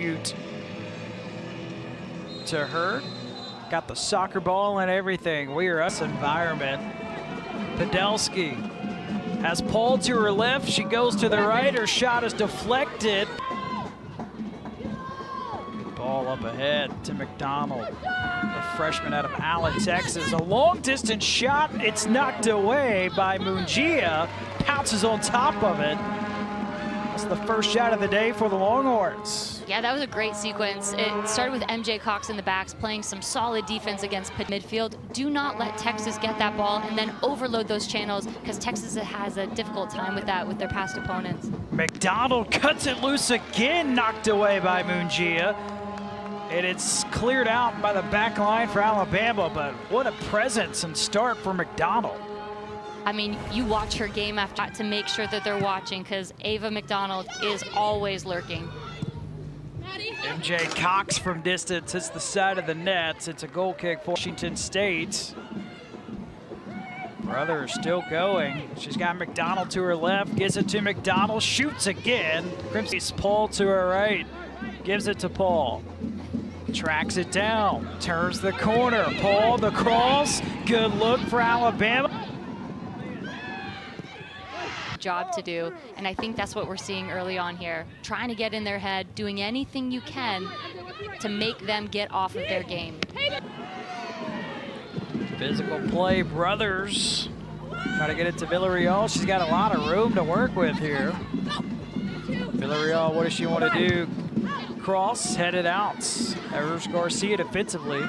tribute to her. Got the soccer ball and everything. We are us environment. Podolski has Paul to her left. She goes to the right. Her shot is deflected. Ball up ahead to McDonald, the freshman out of Allen, Texas. A long distance shot. It's knocked away by Mungia. Pounces on top of it. That's the first shot of the day for the Longhorns. Yeah, that was a great sequence. It started with MJ Cox in the backs, playing some solid defense against midfield. Do not let Texas get that ball and then overload those channels, because Texas has a difficult time with that with their past opponents. McDonald cuts it loose again, knocked away by Mungia. And it's cleared out by the back line for Alabama, but what a presence and start for McDonald. I mean, you watch her game after to make sure that they're watching, because Ava McDonald is always lurking. MJ Cox from distance hits the side of the net. It's a goal kick for Washington State. Brother is still going. She's got McDonald to her left, gives it to McDonald, shoots again. Crimson's Paul to her right, gives it to Paul. Tracks it down, turns the corner. Paul, the cross, good look for Alabama. Job to do, and I think that's what we're seeing early on here. Trying to get in their head, doing anything you can to make them get off of their game. Physical play, Brothers. Try to get it to Villarreal. She's got a lot of room to work with here. Villarreal, what does she want to do? Cross, headed out. There's Garcia defensively.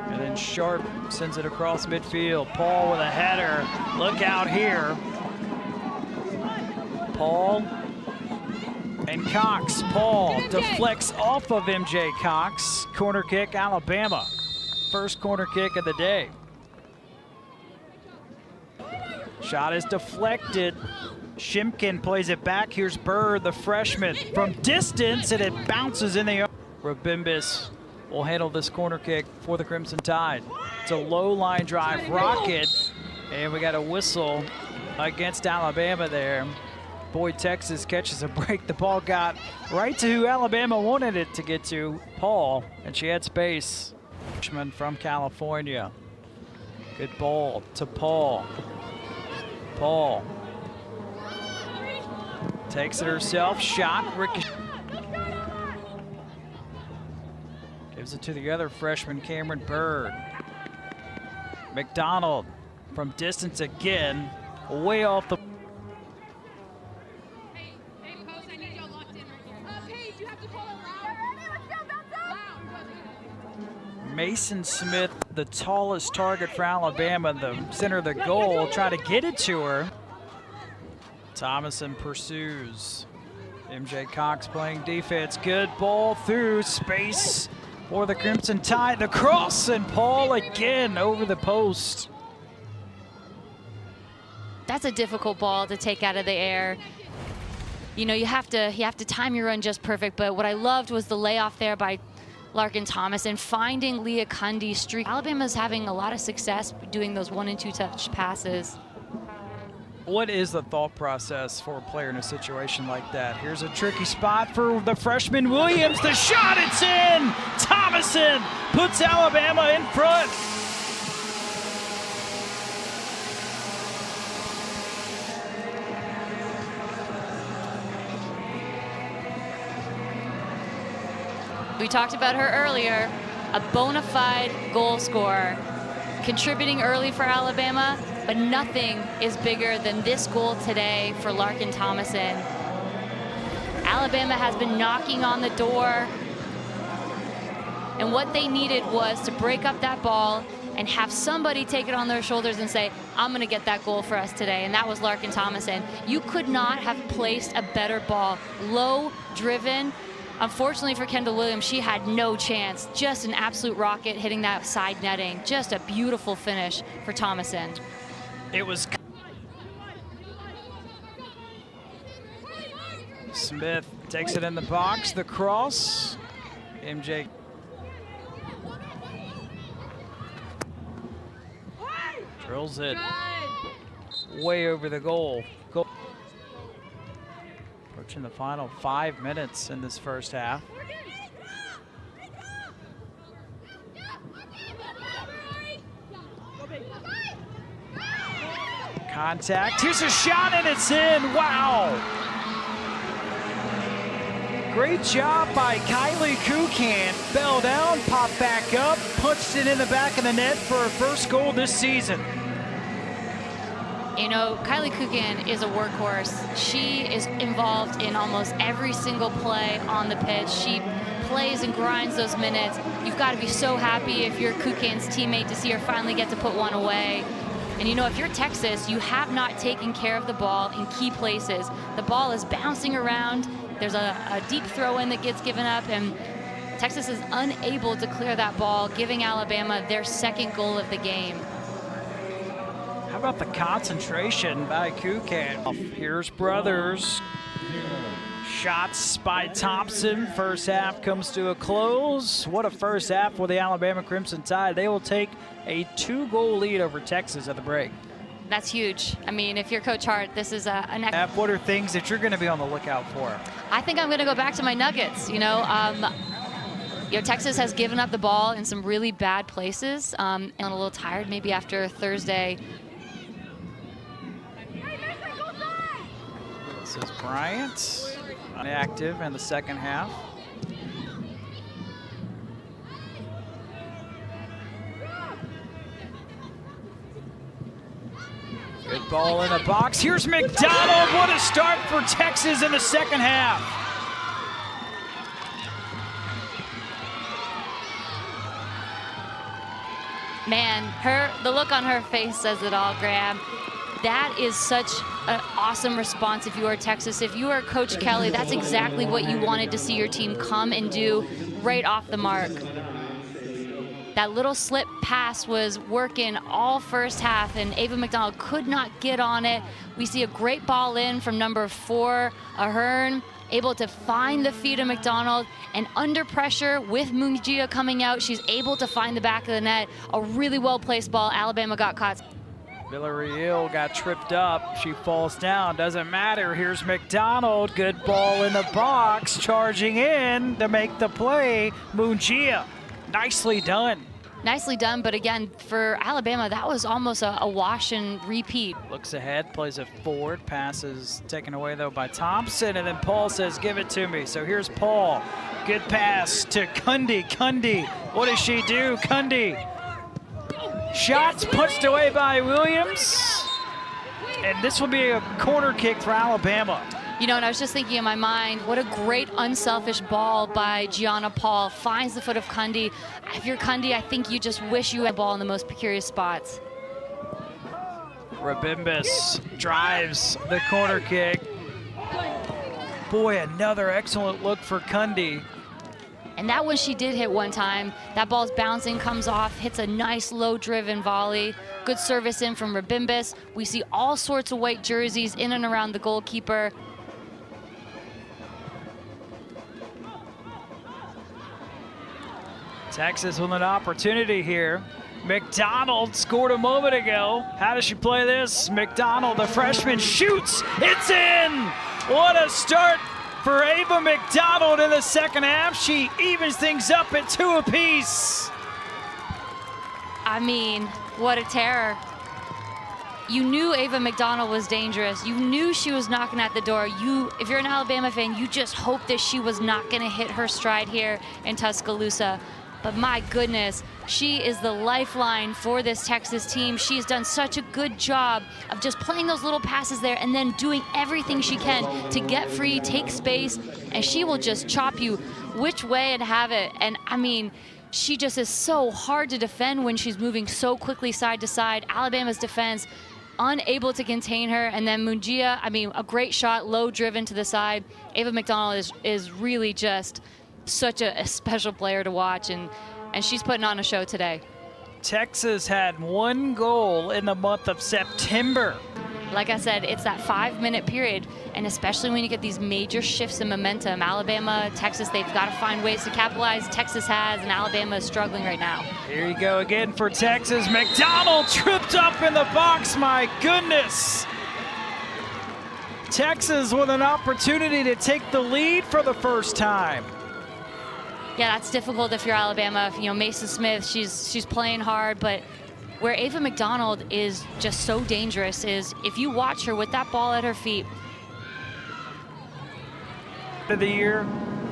And then Sharp sends it across midfield. Paul with a header. Look out here. Paul and Cox. Paul deflects off of MJ Cox. Corner kick, Alabama. First corner kick of the day. Shot is deflected. Shimkin plays it back. Here's Bird, the freshman, from distance, and it bounces in the. Rabimbis will handle this corner kick for the Crimson Tide. It's a low line drive rocket, and we got a whistle against Alabama there. Boy, Texas catches a break. The ball got right to who Alabama wanted it to get to, Paul, and she had space. Freshman from California. Good ball to Paul. Paul takes it herself, shot, ricochet. Gives it to the other freshman, Cameron Bird. McDonald from distance again, way off the. Hey, Post, I need y'all locked in right here. Paige, you have to call it loud. Mason Smith, the tallest target for Alabama, the center of the goal, trying to get it to her. Thomason pursues. MJ Cox playing defense. Good ball through space for the Crimson Tide. The cross, and Paul again over the post. That's a difficult ball to take out of the air. You know, you have to time your run just perfect, but what I loved was the layoff there by Larkin Thomas and finding Leah Cundy's streak. Alabama's having a lot of success doing those 1- and 2-touch passes. What is the thought process for a player in a situation like that? Here's a tricky spot for the freshman Williams. The shot, it's in! Thomason puts Alabama in front. We talked about her earlier, a bona fide goal scorer, contributing early for Alabama, but nothing is bigger than this goal today for Larkin Thomason. Alabama has been knocking on the door, and what they needed was to break up that ball and have somebody take it on their shoulders and say, I'm gonna get that goal for us today, and that was Larkin Thomason. You could not have placed a better ball. Low, driven. Unfortunately for Kendall Williams, she had no chance. Just an absolute rocket hitting that side netting. Just a beautiful finish for Thomason. It was Smith takes it in the box, the cross. MJ drills it way over the goal. approaching the final 5 minutes in this first half. Contact, here's a shot and it's in, wow! Great job by Kylie Kukan. Fell down, popped back up, punched it in the back of the net for her first goal this season. You know, Kylie Kukan is a workhorse. She is involved in almost every single play on the pitch. She plays and grinds those minutes. You've got to be so happy if you're Kukan's teammate to see her finally get to put one away. And you know, if you're Texas, you have not taken care of the ball in key places. The ball is bouncing around. There's a deep throw in that gets given up, and Texas is unable to clear that ball, giving Alabama their second goal of the game. How about the concentration by Kukan? Here's Brothers. Shots by Thompson. First half comes to a close. What a first half for the Alabama Crimson Tide. They will take a 2-goal lead over Texas at the break. That's huge. I mean, if you're Coach Hart, this is a next. What are things that you're going to be on the lookout for? I think I'm going to go back to my Nuggets. You know, Texas has given up the ball in some really bad places, and a little tired maybe after Thursday. This is Bryant, active in the second half. Good ball in the box. Here's McDonald. What a start for Texas in the second half. Man, the look on her face says it all, Graham. That is such an awesome response if you are Texas. If you are Coach Kelly, that's exactly what you wanted to see your team come and do right off the mark. That little slip pass was working all first half, and Ava McDonald could not get on it. We see a great ball in from number 4, Ahern, able to find the feet of McDonald, and under pressure with Mungia coming out, she's able to find the back of the net. A really well-placed ball. Alabama got caught. Villarreal got tripped up. She falls down. Doesn't matter. Here's McDonald. Good ball in the box. Charging in to make the play. Mungia. Nicely done. Nicely done, but again, for Alabama, that was almost a wash and repeat. Looks ahead, plays it forward. Passes taken away, though, by Thompson. And then Paul says, give it to me. So here's Paul. Good pass to Cundy. Cundy. What does she do? Cundy. Shots punched away by Williams. And this will be a corner kick for Alabama. You know, and I was just thinking in my mind, what a great unselfish ball by Gianna Paul. Finds the foot of Cundy. If you're Cundy, I think you just wish you had the ball in the most precarious spots. Rabimbis drives the corner kick. Boy, another excellent look for Cundy. And that one she did hit one time. That ball's bouncing, comes off, hits a nice low-driven volley. Good service in from Rabimbis. We see all sorts of white jerseys in and around the goalkeeper. Texas with an opportunity here. McDonald scored a moment ago. How does she play this? McDonald, the freshman, shoots. It's in! What a start for Ava McDonald in the second half. She evens things up at 2 apiece. I mean, what a terror. You knew Ava McDonald was dangerous. You knew she was knocking at the door. If you're an Alabama fan, you just hope that she was not going to hit her stride here in Tuscaloosa. But my goodness, she is the lifeline for this Texas team. She's done such a good job of just playing those little passes there and then doing everything she can to get free, take space, and she will just chop you which way and have it. And I mean, she just is so hard to defend when she's moving so quickly side to side. Alabama's defense unable to contain her, and then Mungia, I mean, a great shot, low driven to the side. Ava McDonald is really just such a special player to watch, and she's putting on a show today. Texas had 1 goal in the month of September. Like I said, it's that 5-minute period, and especially when you get these major shifts in momentum. Alabama, Texas, they've got to find ways to capitalize. Texas has, and Alabama is struggling right now. Here you go again for Texas. McDonald tripped up in the box, my goodness. Texas with an opportunity to take the lead for the first time. Yeah, that's difficult if you're Alabama. You know, Mason Smith, she's playing hard, but where Ava McDonald is just so dangerous is if you watch her with that ball at her feet. Of the year,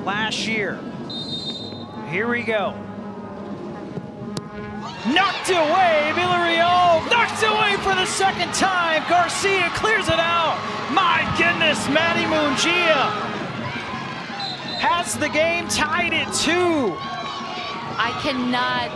last year. Here we go. Knocked away, Villarreal, knocked away for the second time. Garcia clears it out. My goodness, Maddie Mungia has the game tied at 2. I cannot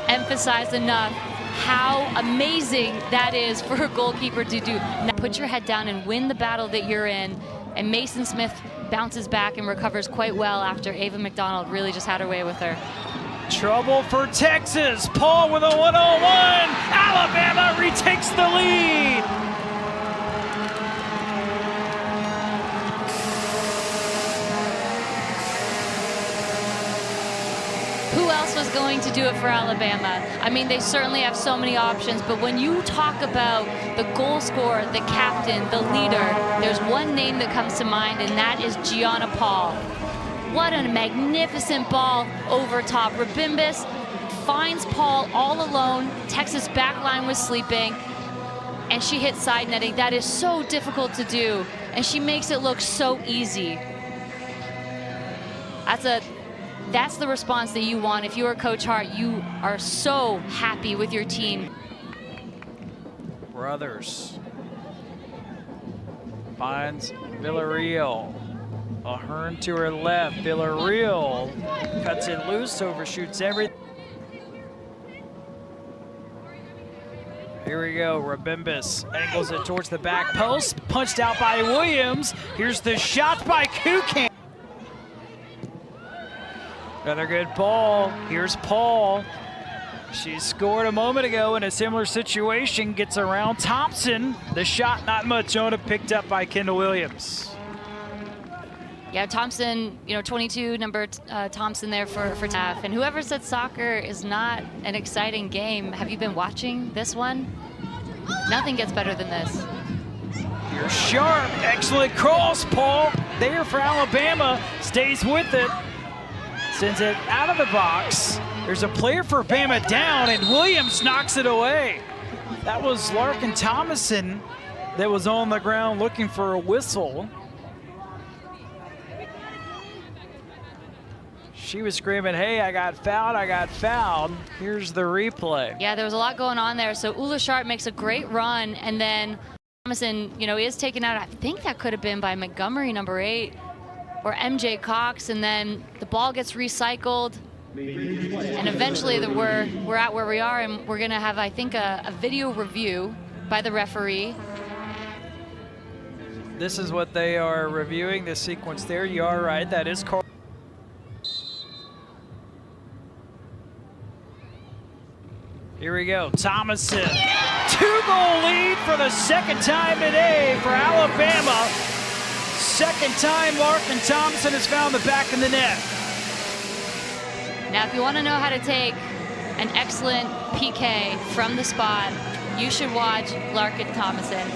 emphasize enough how amazing that is for a goalkeeper to do. Now put your head down and win the battle that you're in. And Mason Smith bounces back and recovers quite well after Ava McDonald really just had her way with her. Trouble for Texas. Paul with a 1-on-1. Alabama retakes the lead. Who else was going to do it for Alabama? I mean, they certainly have so many options, but when you talk about the goal scorer, the captain, the leader, there's one name that comes to mind, and that is Gianna Paul. What a magnificent ball over top. Rabimbis finds Paul all alone. Texas backline was sleeping, and she hits side netting. That is so difficult to do, and she makes it look so easy. That's the response that you want. If you are Coach Hart, you are so happy with your team. Brothers finds Villarreal. Ahern to her left. Villarreal cuts it loose, overshoots everything. Here we go. Rabimbis angles it towards the back post. Punched out by Williams. Here's the shot by Kukan. Another good ball. Here's Paul. She scored a moment ago in a similar situation. Gets around Thompson. The shot not much on it, picked up by Kendall Williams. Yeah, Thompson, you know, 22, number Thompson there for TAF. And whoever said soccer is not an exciting game, have you been watching this one? Nothing gets better than this. Here's Sharp, excellent cross, Paul. There for Alabama, stays with it. Sends it out of the box. There's a player for Bama down, and Williams knocks it away. That was Larkin Thomason that was on the ground looking for a whistle. She was screaming, hey, I got fouled, I got fouled. Here's the replay. Yeah, there was a lot going on there. So Ula Sharp makes a great run, and then Thomason, you know, is taken out. I think that could have been by Montgomery, number 8, or MJ Cox, and then the ball gets recycled. And eventually we're at where we are, and we're gonna have, I think, a video review by the referee. This is what they are reviewing, this sequence there. You are right, that is Carl. Here we go, Thomason. 2-goal lead for the second time today for Alabama. Second time Larkin Thompson has found the back of the net. Now, if you want to know how to take an excellent PK from the spot, you should watch Larkin Thomason.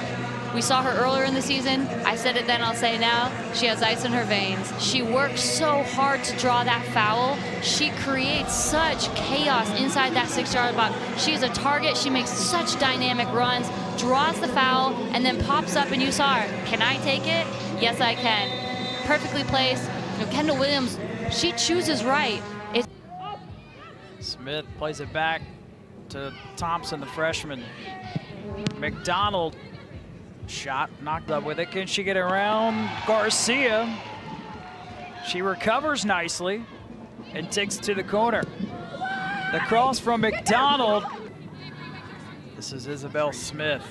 We saw her earlier in the season. I said it then, I'll say it now. She has ice in her veins. She works so hard to draw that foul. She creates such chaos inside that 6-yard box. She is a target. She makes such dynamic runs, draws the foul, and then pops up, and you saw her. Can I take it? Yes, I can. Perfectly placed. You know, Kendall Williams, she chooses right. Smith plays it back to Thompson, the freshman. McDonald. Shot knocked up with it. Can she get around Garcia? She recovers nicely and takes it to the corner. The cross from McDonald. This is Isabel Smith.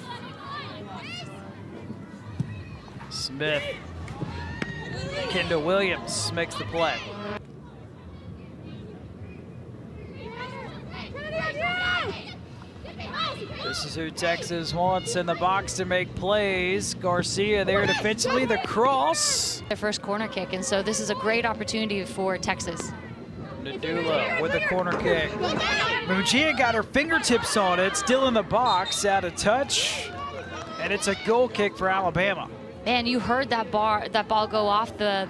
Smith. Kendall Williams makes the play. This is who Texas wants in the box to make plays. Garcia there defensively, the cross. Their first corner kick, and so this is a great opportunity for Texas. Nadula with a corner kick. Mungia got her fingertips on it, still in the box, out of touch, and it's a goal kick for Alabama. Man, you heard that ball go off the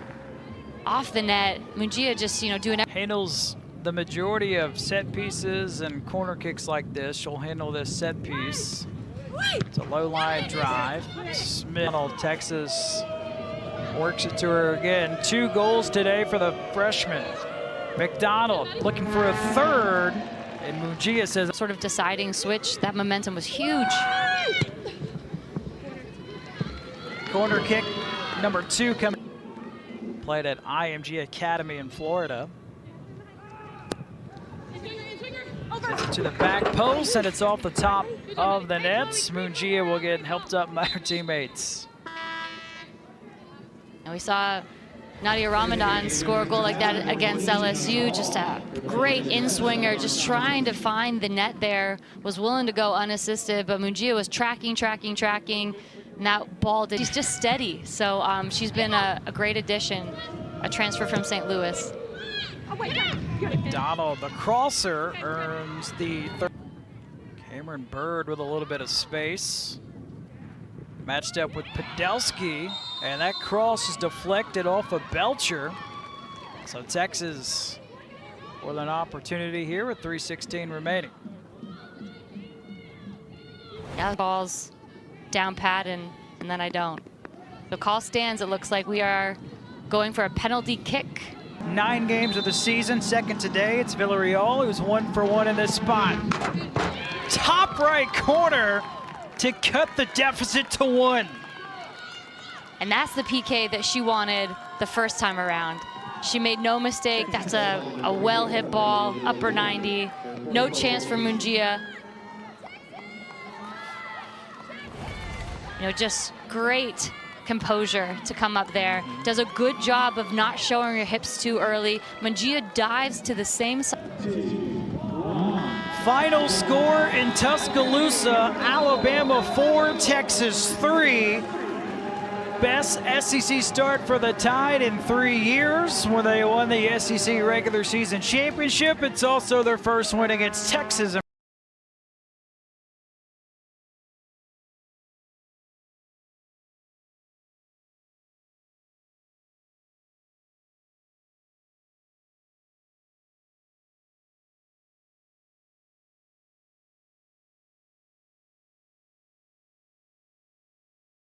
net. Mungia just, doing it. Handles the majority of set pieces and corner kicks like this. She'll handle this set piece. It's a low line drive. Smith, Texas works it to her again. 2 goals today for the freshman. McDonald looking for a third, and Mungia says sort of deciding switch. That momentum was huge. Corner kick number 2 coming. Played at IMG Academy in Florida. Gets it to the back post, and it's off the top of the nets. Mungia will get helped up by her teammates. And we saw Nadia Ramadan score a goal like that against LSU. Just a great in-swinger, just trying to find the net there. Was willing to go unassisted, but Mungia was tracking, and that ball did. She's just steady. So she's been a great addition, a transfer from St. Louis. McDonald, the crosser, earns the third. Cameron Bird with a little bit of space. Matched up with Podolsky, and that cross is deflected off of Belcher. So Texas with an opportunity here with 3:16 remaining. Yeah, ball's down pat, and then I don't. The call stands. It looks like we are going for a penalty kick. 9 games of the season, second today. It's Villarreal, who's 1 for 1 in this spot. Top right corner to cut the deficit to 1. And that's the PK that she wanted the first time around. She made no mistake. That's a well-hit ball, upper 90. No chance for Mungia. Just great composure to come up there. Does a good job of not showing her hips too early. Mungia dives to the same side. Final score in Tuscaloosa, Alabama 4, Texas 3. Best SEC start for the Tide in 3 years when they won the SEC regular season championship. It's also their first win against Texas.